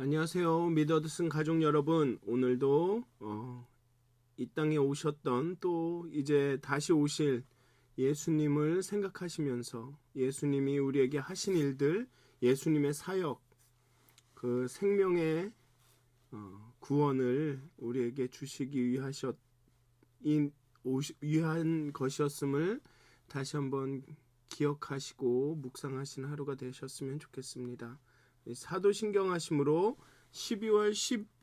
안녕하세요. 미더드슨 가족 여러분. 오늘도 이 땅에 오셨던 또 이제 다시 오실 예수님을 생각하시면서 예수님이 우리에게 하신 일들, 예수님의 사역, 그 생명의 구원을 우리에게 주시기 위한 것이었음을 다시 한번 기억하시고 묵상하신 하루가 되셨으면 좋겠습니다. 사도신경하심으로 12월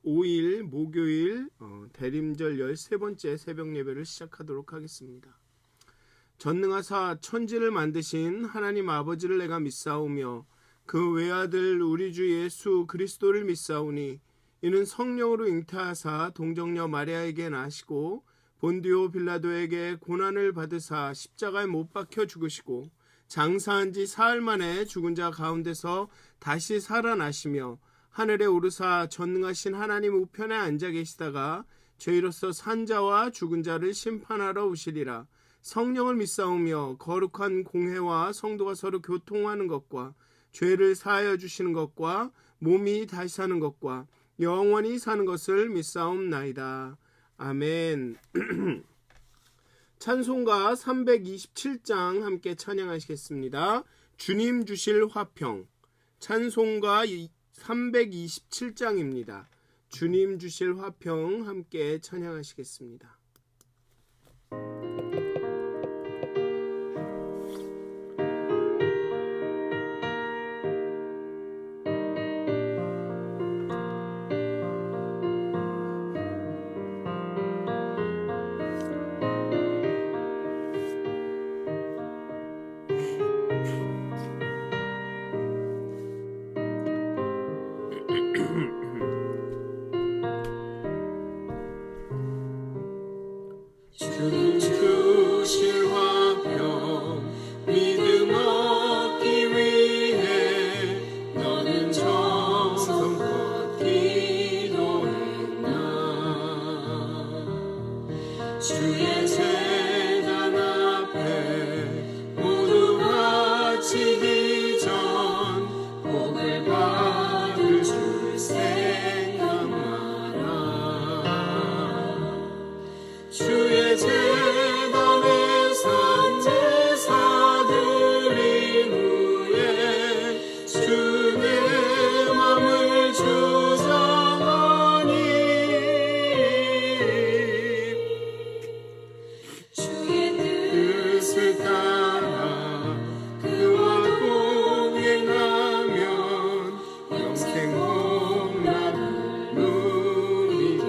15일 목요일 대림절 13번째 새벽 예배를 시작하도록 하겠습니다. 전능하사 천지를 만드신 하나님 아버지를 내가 믿사오며 그 외아들 우리 주 예수 그리스도를 믿사오니 이는 성령으로 잉태하사 동정녀 마리아에게 나시고 본디오 빌라도에게 고난을 받으사 십자가에 못 박혀 죽으시고 장사한 지 사흘 만에 죽은 자 가운데서 다시 살아나시며 하늘에 오르사 전능하신 하나님 우편에 앉아 계시다가 죄로서 산 자와 죽은 자를 심판하러 오시리라. 성령을 믿사오며 거룩한 공회와 성도가 서로 교통하는 것과 죄를 사하여 주시는 것과 몸이 다시 사는 것과 영원히 사는 것을 믿사옵나이다. 아멘. 찬송가 327장 함께 찬양하시겠습니다. 주님 주실 화평. 찬송가 327장입니다. 주님 주실 화평 함께 찬양하시겠습니다. 주님 주실 화평 믿음 얻기 위해 너는 정성껏 기도했나. 주의 제단 앞에 모두 바치기 전 복을 받을 줄 생각 마라. 주의 제단에 산 제사 드린 후에 주 내 맘을 주장하니 주의 뜻을 따라 그와 공행하면 영생 복락을 누리겠네.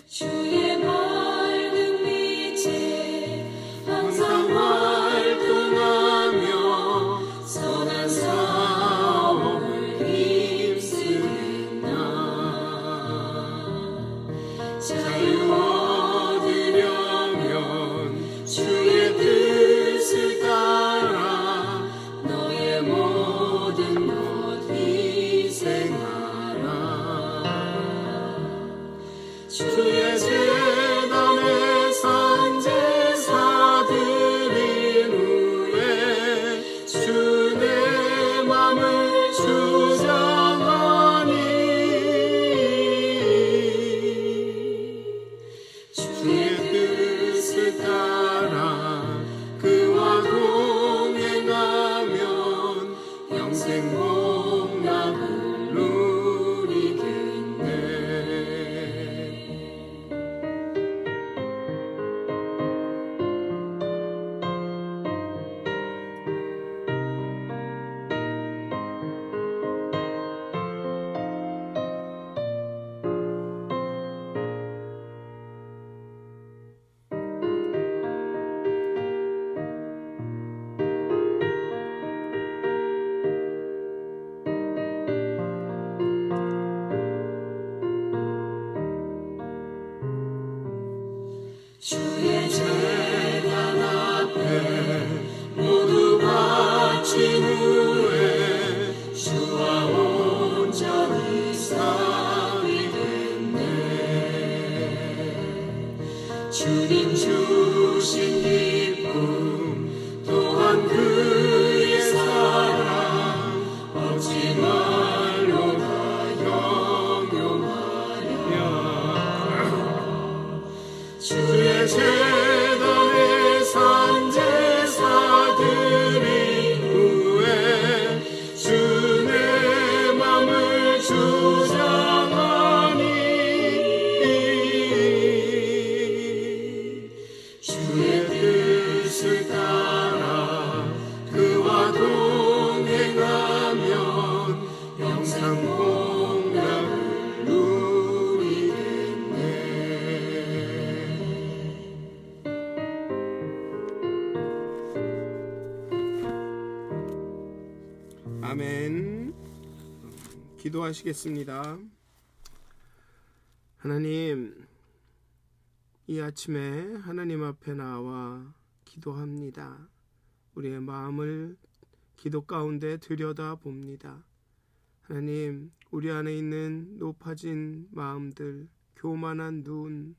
주의 맑은 빛에 항상 활동하며 선한 사업을 힘쓰겠나. 자유 얻으려면 주의 뜻을 따라 너의 모든 것 희생하라. 주의 제단에 산 제사 드린 후에 주 내 맘을 주장하니 주의 뜻을 따라 그와 공행하면 영생 복락을 누리겠네. 아멘. 기도하시겠습니다. 하나님, 이 아침에 하나님 앞에 나와 기도합니다. 우리의 마음을 기도 가운데 들여다 봅니다. 하나님, 우리 안에 있는 높아진 마음들, 교만한 눈,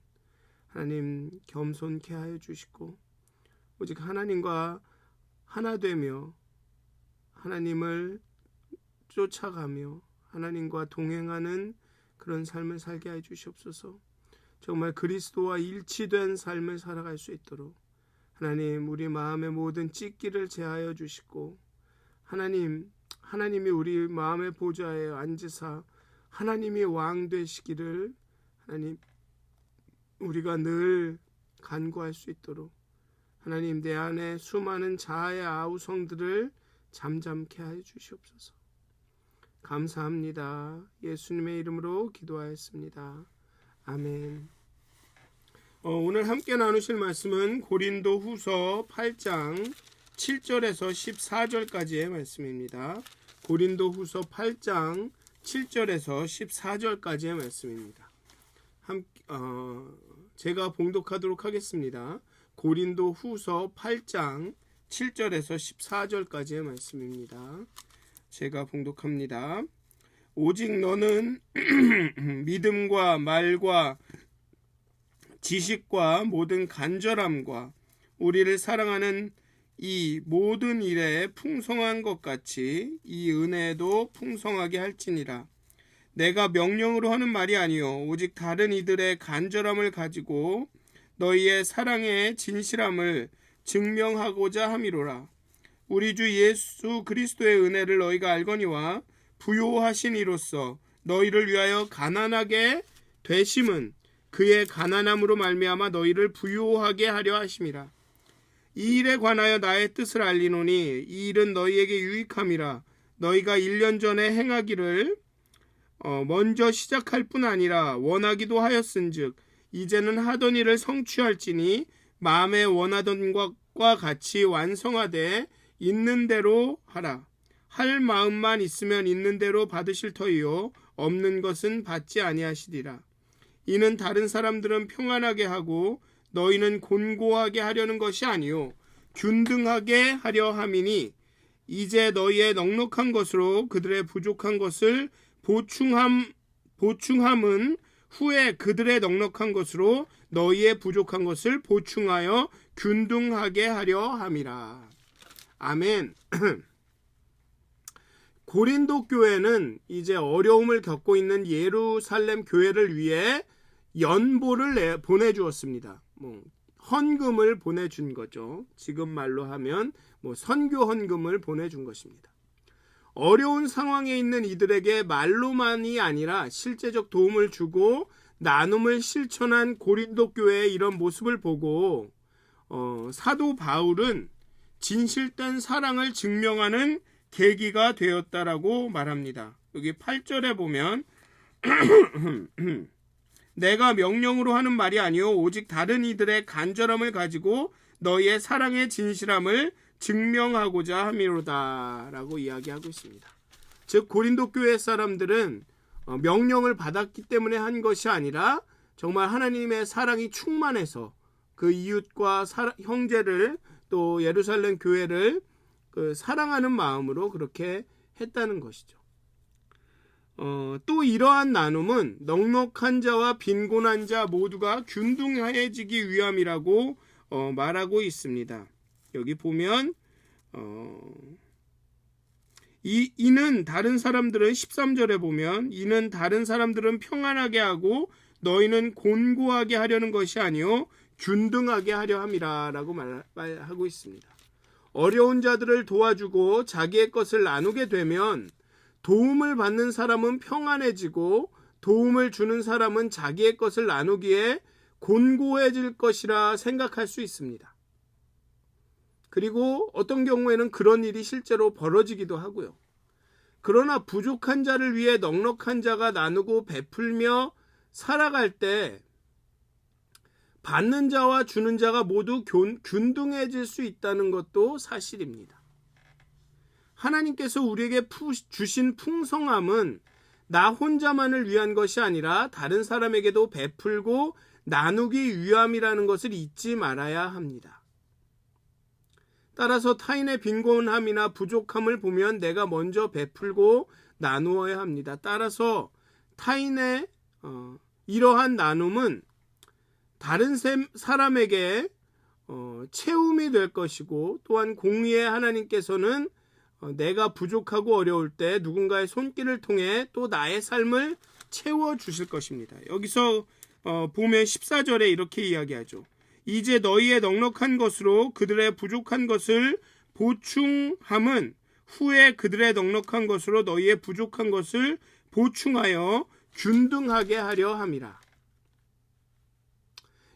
하나님 겸손케 하여 주시고 오직 하나님과 하나 되며 하나님을 쫓아가며 하나님과 동행하는 그런 삶을 살게 해 주시옵소서. 정말 그리스도와 일치된 삶을 살아갈 수 있도록 하나님, 우리 마음의 모든 찢기를 제하여 주시고 하나님이 우리 마음의 보좌에 앉으사 하나님이 왕 되시기를 하나님, 우리가 늘 간구할 수 있도록 하나님, 내 안에 수많은 자아의 아우성들을 잠잠케 하여 주시옵소서. 감사합니다. 예수님의 이름으로 기도하였습니다. 아멘. 오늘 함께 나누실 말씀은 고린도 후서 8장 7절에서 14절까지의 말씀입니다. 고린도 후서 8장 7절에서 14절까지의 말씀입니다. 제가 봉독하도록 하겠습니다. 고린도 후서 8장 7절에서 14절까지의 말씀입니다. 제가 봉독합니다. 오직 너는 믿음과 말과 지식과 모든 간절함과 우리를 사랑하는 이 모든 일에 풍성한 것 같이 이 은혜도 풍성하게 할지니라. 내가 명령으로 하는 말이 아니요 오직 다른 이들의 간절함을 가지고 너희의 사랑의 진실함을 증명하고자 함이로라. 우리 주 예수 그리스도의 은혜를 너희가 알거니와 부요하신 이로써 너희를 위하여 가난하게 되심은 그의 가난함으로 말미암아 너희를 부요하게 하려 하심이라. 이 일에 관하여 나의 뜻을 알리노니 이 일은 너희에게 유익함이라. 너희가 1년 전에 행하기를 먼저 시작할 뿐 아니라 원하기도 하였은즉 이제는 하던 일을 성취할지니 마음에 원하던 것과 같이 완성하되 있는 대로 하라. 할 마음만 있으면 있는 대로 받으실 터이요 없는 것은 받지 아니하시리라. 이는 다른 사람들은 평안하게 하고 너희는 곤고하게 하려는 것이 아니요 균등하게 하려 함이니 이제 너희의 넉넉한 것으로 그들의 부족한 것을 보충함은 후에 그들의 넉넉한 것으로 너희의 부족한 것을 보충하여 균등하게 하려 함이라. 아멘. 고린도 교회는 이제 어려움을 겪고 있는 예루살렘 교회를 위해 연보를 보내주었습니다. 헌금을 보내준 거죠. 지금 말로 하면 선교 헌금을 보내준 것입니다. 어려운 상황에 있는 이들에게 말로만이 아니라 실제적 도움을 주고 나눔을 실천한 고린도 교회의 이런 모습을 보고 사도 바울은 진실된 사랑을 증명하는 계기가 되었다라고 말합니다. 여기 8절에 보면 내가 명령으로 하는 말이 아니요 오직 다른 이들의 간절함을 가지고 너희의 사랑의 진실함을 증명하고자 함이로다 라고 이야기하고 있습니다. 즉 고린도 교회 사람들은 명령을 받았기 때문에 한 것이 아니라 정말 하나님의 사랑이 충만해서 그 이웃과 형제를 또 예루살렘 교회를 사랑하는 마음으로 그렇게 했다는 것이죠. 또 이러한 나눔은 넉넉한 자와 빈곤한 자 모두가 균등해지기 위함이라고 말하고 있습니다. 여기 보면 이는 다른 사람들은 13절에 보면 이는 다른 사람들은 평안하게 하고 너희는 곤고하게 하려는 것이 아니요 균등하게 하려 함이라 라고 말하고 있습니다. 어려운 자들을 도와주고 자기의 것을 나누게 되면 도움을 받는 사람은 평안해지고 도움을 주는 사람은 자기의 것을 나누기에 곤고해질 것이라 생각할 수 있습니다. 그리고 어떤 경우에는 그런 일이 실제로 벌어지기도 하고요. 그러나 부족한 자를 위해 넉넉한 자가 나누고 베풀며 살아갈 때 받는 자와 주는 자가 모두 균등해질 수 있다는 것도 사실입니다. 하나님께서 우리에게 주신 풍성함은 나 혼자만을 위한 것이 아니라 다른 사람에게도 베풀고 나누기 위함이라는 것을 잊지 말아야 합니다. 따라서 타인의 빈곤함이나 부족함을 보면 내가 먼저 베풀고 나누어야 합니다. 따라서 타인의 이러한 나눔은 다른 사람에게 채움이 될 것이고, 또한 공의의 하나님께서는 내가 부족하고 어려울 때 누군가의 손길을 통해 또 나의 삶을 채워주실 것입니다. 여기서 보면 14절에 이렇게 이야기하죠. 이제 너희의 넉넉한 것으로 그들의 부족한 것을 보충함은 후에 그들의 넉넉한 것으로 너희의 부족한 것을 보충하여 균등하게 하려 함이라.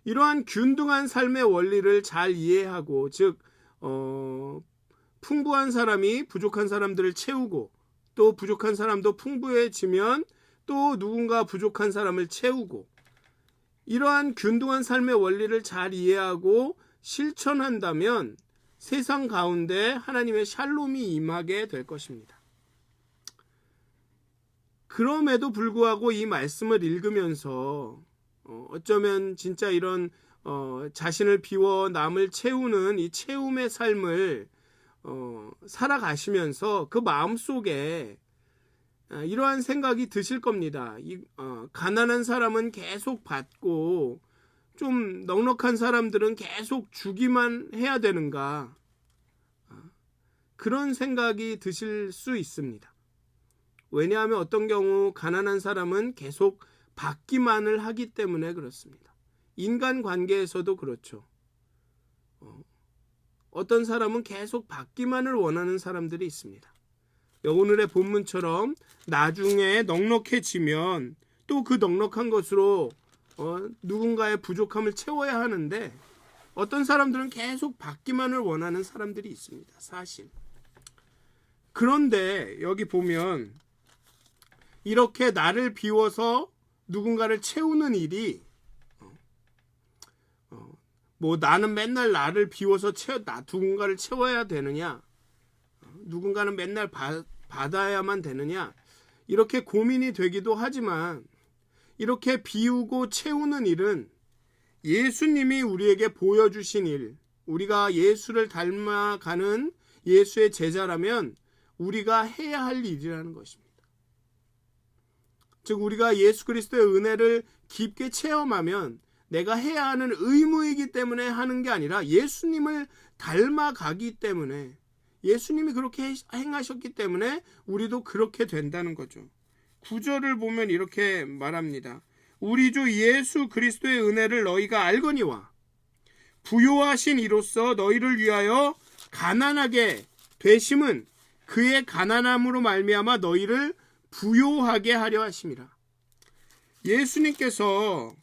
이러한 균등한 삶의 원리를 잘 이해하고, 즉 풍부한 사람이 부족한 사람들을 채우고, 또 부족한 사람도 풍부해지면 또 누군가 부족한 사람을 채우고, 이러한 균등한 삶의 원리를 잘 이해하고 실천한다면 세상 가운데 하나님의 샬롬이 임하게 될 것입니다. 그럼에도 불구하고 이 말씀을 읽으면서 어쩌면 진짜 이런 자신을 비워 남을 채우는 이 채움의 삶을 살아가시면서 그 마음속에 이러한 생각이 드실 겁니다. 가난한 사람은 계속 받고 좀 넉넉한 사람들은 계속 주기만 해야 되는가, 그런 생각이 드실 수 있습니다. 왜냐하면 어떤 경우 가난한 사람은 계속 받기만을 하기 때문에 그렇습니다. 인간관계에서도 그렇죠. 어떤 사람은 계속 받기만을 원하는 사람들이 있습니다. 오늘의 본문처럼 나중에 넉넉해지면 또 그 넉넉한 것으로 누군가의 부족함을 채워야 하는데, 어떤 사람들은 계속 받기만을 원하는 사람들이 있습니다. 사실. 그런데 여기 보면 이렇게 나를 비워서 누군가를 채우는 일이 나는 맨날 나를 비워서 누군가를 채워야 되느냐, 누군가는 맨날 받아야만 되느냐, 이렇게 고민이 되기도 하지만, 이렇게 비우고 채우는 일은 예수님이 우리에게 보여주신 일, 우리가 예수를 닮아가는 예수의 제자라면 우리가 해야 할 일이라는 것입니다. 즉 우리가 예수 그리스도의 은혜를 깊게 체험하면 내가 해야 하는 의무이기 때문에 하는 게 아니라 예수님을 닮아가기 때문에, 예수님이 그렇게 행하셨기 때문에 우리도 그렇게 된다는 거죠. 9절을 보면 이렇게 말합니다. 우리 주 예수 그리스도의 은혜를 너희가 알거니와 부요하신 이로써 너희를 위하여 가난하게 되심은 그의 가난함으로 말미암아 너희를 부요하게 하려 하심이라. 예수님께서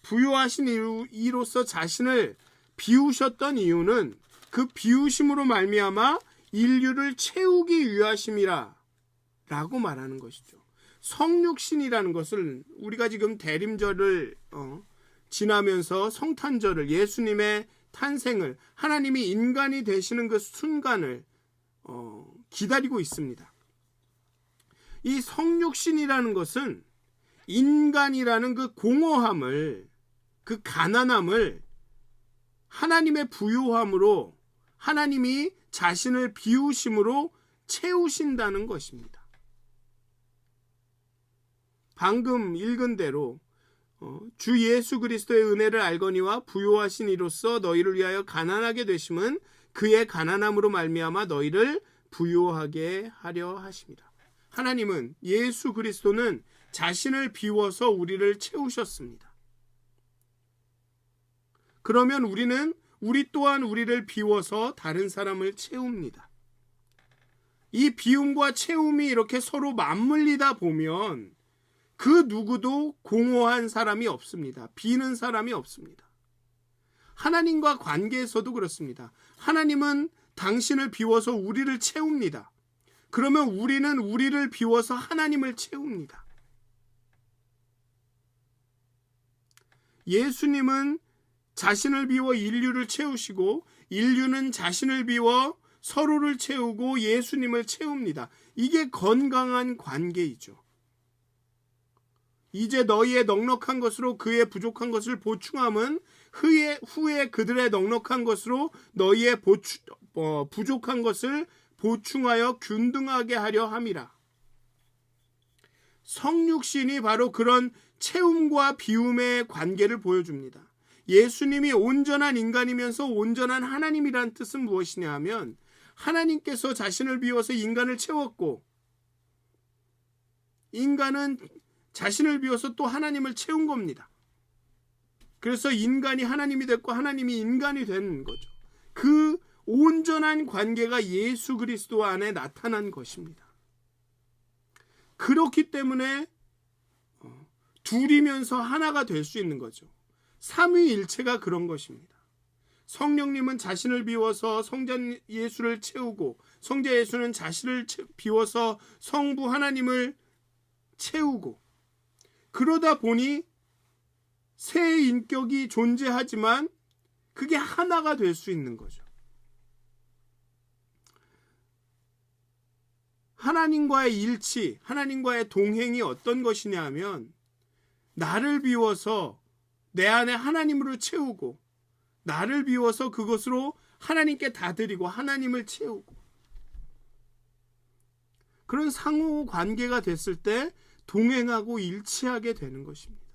부요하신 이로써 자신을 비우셨던 이유는 그 비우심으로 말미암아 인류를 채우기 위하심이라 라고 말하는 것이죠. 성육신이라는 것을 우리가 지금 대림절을 지나면서 성탄절을, 예수님의 탄생을, 하나님이 인간이 되시는 그 순간을 기다리고 있습니다. 이 성육신이라는 것은 인간이라는 그 공허함을, 그 가난함을 하나님의 부요함으로, 하나님이 자신을 비우심으로 채우신다는 것입니다. 방금 읽은 대로 주 예수 그리스도의 은혜를 알거니와 부요하신 이로써 너희를 위하여 가난하게 되심은 그의 가난함으로 말미암아 너희를 부요하게 하려 하십니다. 하나님은, 예수 그리스도는 자신을 비워서 우리를 채우셨습니다. 그러면 우리 또한 우리를 비워서 다른 사람을 채웁니다. 이 비움과 채움이 이렇게 서로 맞물리다 보면 그 누구도 공허한 사람이 없습니다. 비는 사람이 없습니다. 하나님과 관계에서도 그렇습니다. 하나님은 당신을 비워서 우리를 채웁니다. 그러면 우리는 우리를 비워서 하나님을 채웁니다. 예수님은 자신을 비워 인류를 채우시고, 인류는 자신을 비워 서로를 채우고 예수님을 채웁니다. 이게 건강한 관계이죠. 이제 너희의 넉넉한 것으로 그의 부족한 것을 보충함은 후에 그들의 넉넉한 것으로 너희의 부족한 것을 보충하여 균등하게 하려 함이라. 성육신이 바로 그런 채움과 비움의 관계를 보여줍니다. 예수님이 온전한 인간이면서 온전한 하나님이란 뜻은 무엇이냐 하면 하나님께서 자신을 비워서 인간을 채웠고 인간은 자신을 비워서 또 하나님을 채운 겁니다. 그래서 인간이 하나님이 됐고 하나님이 인간이 된 거죠. 그 온전한 관계가 예수 그리스도 안에 나타난 것입니다. 그렇기 때문에 둘이면서 하나가 될 수 있는 거죠. 삼위일체가 그런 것입니다. 성령님은 자신을 비워서 성자 예수를 채우고 성자 예수는 자신을 비워서 성부 하나님을 채우고 그러다 보니 세 인격이 존재하지만 그게 하나가 될 수 있는 거죠. 하나님과의 일치, 하나님과의 동행이 어떤 것이냐 하면 나를 비워서 내 안에 하나님으로 채우고 나를 비워서 그것으로 하나님께 다 드리고 하나님을 채우고 그런 상호 관계가 됐을 때 동행하고 일치하게 되는 것입니다.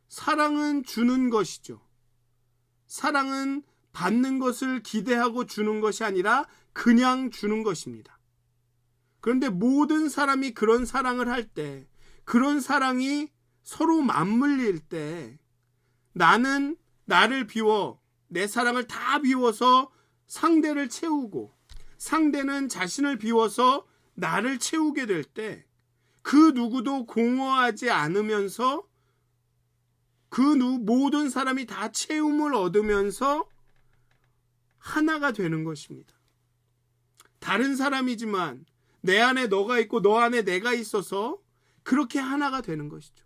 사랑은 주는 것이죠. 사랑은 받는 것을 기대하고 주는 것이 아니라 그냥 주는 것입니다. 그런데 모든 사람이 그런 사랑을 할 때, 그런 사랑이 서로 맞물릴 때 나는 나를 비워 내 사랑을 다 비워서 상대를 채우고 상대는 자신을 비워서 나를 채우게 될 때 그 누구도 공허하지 않으면서 모든 사람이 다 채움을 얻으면서 하나가 되는 것입니다. 다른 사람이지만 내 안에 너가 있고 너 안에 내가 있어서 그렇게 하나가 되는 것이죠.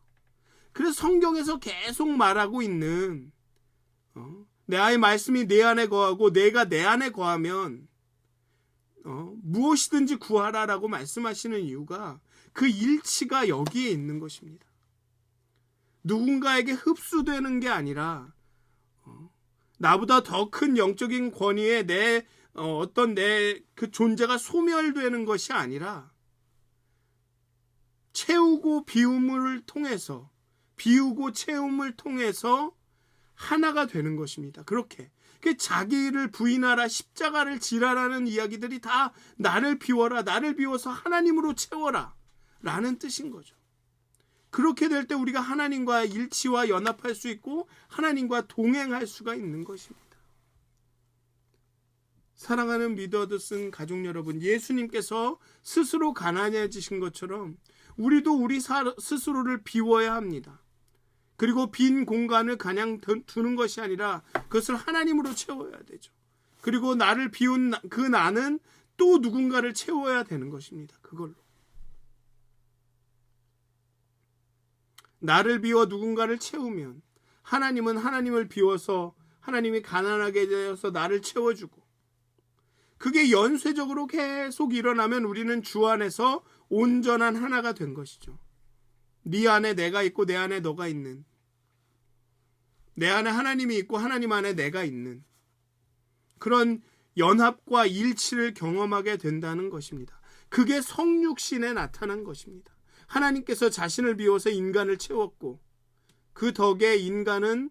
그래서 성경에서 계속 말하고 있는 나의 말씀이 내 안에 거하고 내가 내 안에 거하면 무엇이든지 구하라라고 말씀하시는 이유가 그 일치가 여기에 있는 것입니다. 누군가에게 흡수되는 게 아니라 나보다 더 큰 영적인 권위에 내 그 존재가 소멸되는 것이 아니라 채우고 비움을 통해서 비우고 채움을 통해서 하나가 되는 것입니다. 그렇게 자기를 부인하라 십자가를 지라라는 이야기들이 다 나를 비워라 나를 비워서 하나님으로 채워라 라는 뜻인 거죠. 그렇게 될 때 우리가 하나님과 일치와 연합할 수 있고 하나님과 동행할 수가 있는 것입니다. 사랑하는 미더드슨 가족 여러분, 예수님께서 스스로 가난해지신 것처럼 우리도 우리 스스로를 비워야 합니다. 그리고 빈 공간을 그냥 두는 것이 아니라 그것을 하나님으로 채워야 되죠. 그리고 나를 비운 그 나는 또 누군가를 채워야 되는 것입니다. 그걸로. 나를 비워 누군가를 채우면 하나님은 하나님을 비워서 하나님이 가난하게 되어서 나를 채워주고 그게 연쇄적으로 계속 일어나면 우리는 주 안에서 온전한 하나가 된 것이죠. 네 안에 내가 있고 내 안에 너가 있는 내 안에 하나님이 있고 하나님 안에 내가 있는 그런 연합과 일치를 경험하게 된다는 것입니다. 그게 성육신에 나타난 것입니다. 하나님께서 자신을 비워서 인간을 채웠고 그 덕에 인간은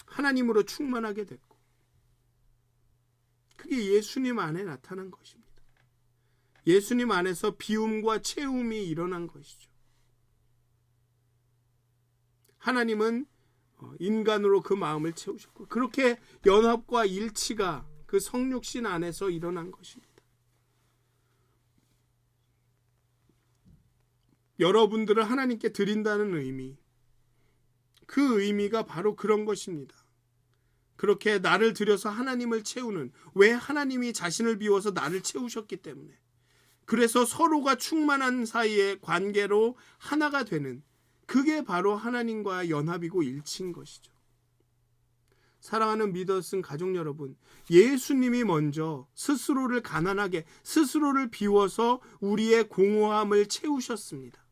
하나님으로 충만하게 됐고 그게 예수님 안에 나타난 것입니다. 예수님 안에서 비움과 채움이 일어난 것이죠. 하나님은 인간으로 그 마음을 채우셨고 그렇게 연합과 일치가 그 성육신 안에서 일어난 것입니다. 여러분들을 하나님께 드린다는 의미, 그 의미가 바로 그런 것입니다. 그렇게 나를 들여서 하나님을 채우는, 왜 하나님이 자신을 비워서 나를 채우셨기 때문에, 그래서 서로가 충만한 사이의 관계로 하나가 되는, 그게 바로 하나님과 연합이고 일치인 것이죠. 사랑하는 믿었은 가족 여러분, 예수님이 먼저 스스로를 가난하게, 스스로를 비워서 우리의 공허함을 채우셨습니다.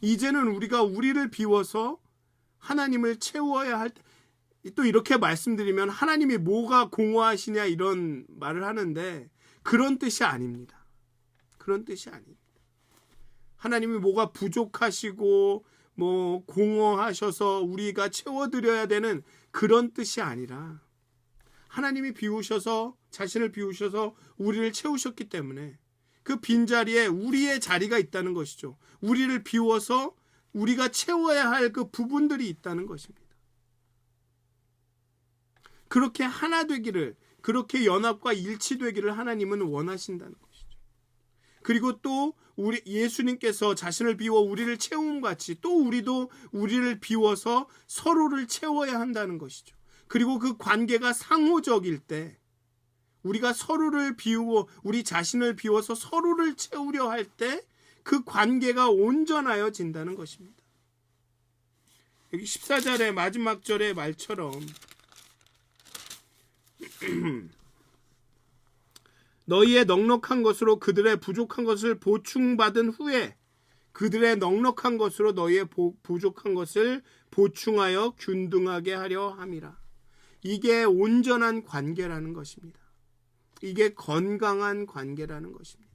이제는 우리가 우리를 비워서 하나님을 채워야 할 때, 또 이렇게 말씀드리면 하나님이 뭐가 공허하시냐 이런 말을 하는데 그런 뜻이 아닙니다. 그런 뜻이 아닙니다. 하나님이 뭐가 부족하시고 뭐 공허하셔서 우리가 채워드려야 되는 그런 뜻이 아니라 하나님이 비우셔서, 자신을 비우셔서 우리를 채우셨기 때문에 그 빈자리에 우리의 자리가 있다는 것이죠. 우리를 비워서 우리가 채워야 할 그 부분들이 있다는 것입니다. 그렇게 하나 되기를, 그렇게 연합과 일치되기를 하나님은 원하신다는 것이죠. 그리고 또 우리 예수님께서 자신을 비워 우리를 채움 같이 또 우리도 우리를 비워서 서로를 채워야 한다는 것이죠. 그리고 그 관계가 상호적일 때, 우리가 서로를 비우고 우리 자신을 비워서 서로를 채우려 할 때 그 관계가 온전하여진다는 것입니다. 여기 14절의 마지막 절의 말처럼 너희의 넉넉한 것으로 그들의 부족한 것을 보충받은 후에 그들의 넉넉한 것으로 너희의 부족한 것을 보충하여 균등하게 하려 함이라. 이게 온전한 관계라는 것입니다. 이게 건강한 관계라는 것입니다.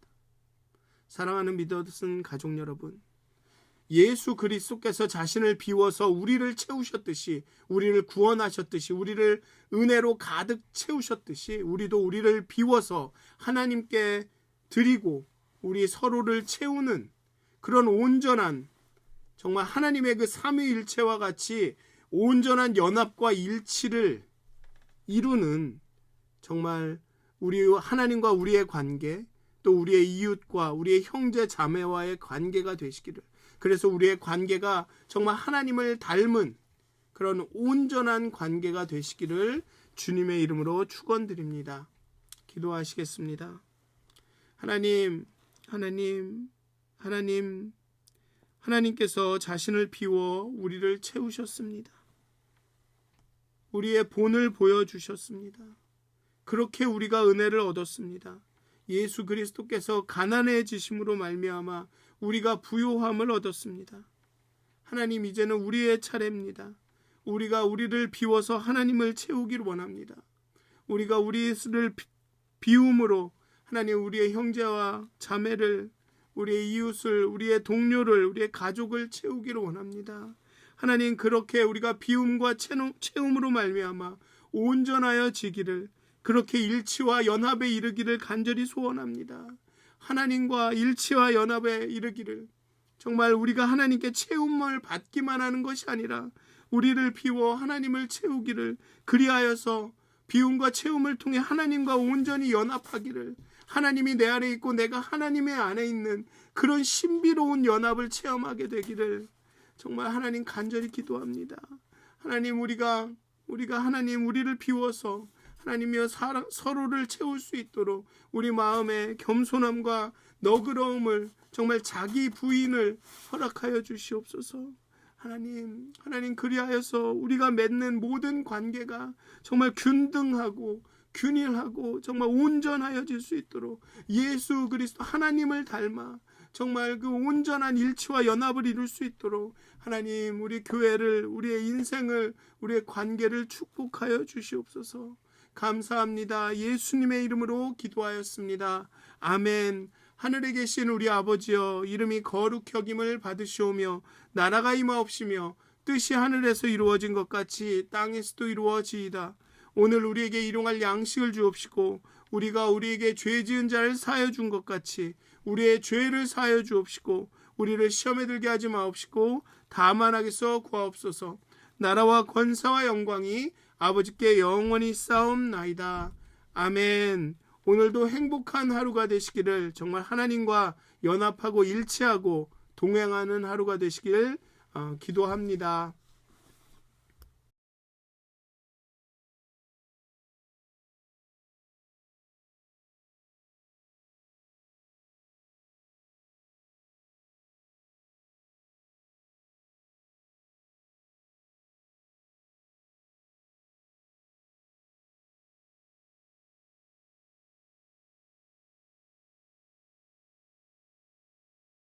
사랑하는 믿었은 가족 여러분, 예수 그리스도께서 자신을 비워서 우리를 채우셨듯이, 우리를 구원하셨듯이, 우리를 은혜로 가득 채우셨듯이 우리도 우리를 비워서 하나님께 드리고 우리 서로를 채우는 그런 온전한, 정말 하나님의 그 삼위일체와 같이 온전한 연합과 일치를 이루는, 정말 우리 하나님과 우리의 관계, 또 우리의 이웃과 우리의 형제 자매와의 관계가 되시기를, 그래서 우리의 관계가 정말 하나님을 닮은 그런 온전한 관계가 되시기를 주님의 이름으로 축원드립니다. 기도하시겠습니다. 하나님께서 자신을 비워 우리를 채우셨습니다. 우리의 본을 보여주셨습니다. 그렇게 우리가 은혜를 얻었습니다. 예수 그리스도께서 가난해지심으로 말미암아 우리가 부요함을 얻었습니다. 하나님, 이제는 우리의 차례입니다. 우리가 우리를 비워서 하나님을 채우기를 원합니다. 우리가 우리를 비움으로 하나님, 우리의 형제와 자매를, 우리의 이웃을, 우리의 동료를, 우리의 가족을 채우기를 원합니다. 하나님, 그렇게 우리가 비움과 채움으로 말미암아 온전하여 지기를, 그렇게 일치와 연합에 이르기를 간절히 소원합니다. 하나님과 일치와 연합에 이르기를, 정말 우리가 하나님께 채움을 받기만 하는 것이 아니라 우리를 비워 하나님을 채우기를, 그리하여서 비움과 채움을 통해 하나님과 온전히 연합하기를, 하나님이 내 안에 있고 내가 하나님의 안에 있는 그런 신비로운 연합을 체험하게 되기를 정말 하나님 간절히 기도합니다. 하나님, 우리가 하나님 우리를 비워서 하나님이여 서로를 채울 수 있도록 우리 마음에 겸손함과 너그러움을, 정말 자기 부인을 허락하여 주시옵소서. 하나님 그리하여서 우리가 맺는 모든 관계가 정말 균등하고 균일하고 정말 온전하여질 수 있도록 예수 그리스도 하나님을 닮아 정말 그 온전한 일치와 연합을 이룰 수 있도록 하나님, 우리 교회를, 우리의 인생을, 우리의 관계를 축복하여 주시옵소서. 감사합니다. 예수님의 이름으로 기도하였습니다. 아멘. 하늘에 계신 우리 아버지여, 이름이 거룩히 여김을 받으시오며 나라가 임하옵시며 뜻이 하늘에서 이루어진 것 같이 땅에서도 이루어지이다. 오늘 우리에게 일용할 양식을 주옵시고 우리가 우리에게 죄 지은 자를 사하여 준 것 같이 우리의 죄를 사하여 주옵시고 우리를 시험에 들게 하지 마옵시고 다만 악에서 구하옵소서. 나라와 권사와 영광이 아버지께 영원히 쌓옵나이다. 아멘. 오늘도 행복한 하루가 되시기를, 정말 하나님과 연합하고 일치하고 동행하는 하루가 되시기를 기도합니다.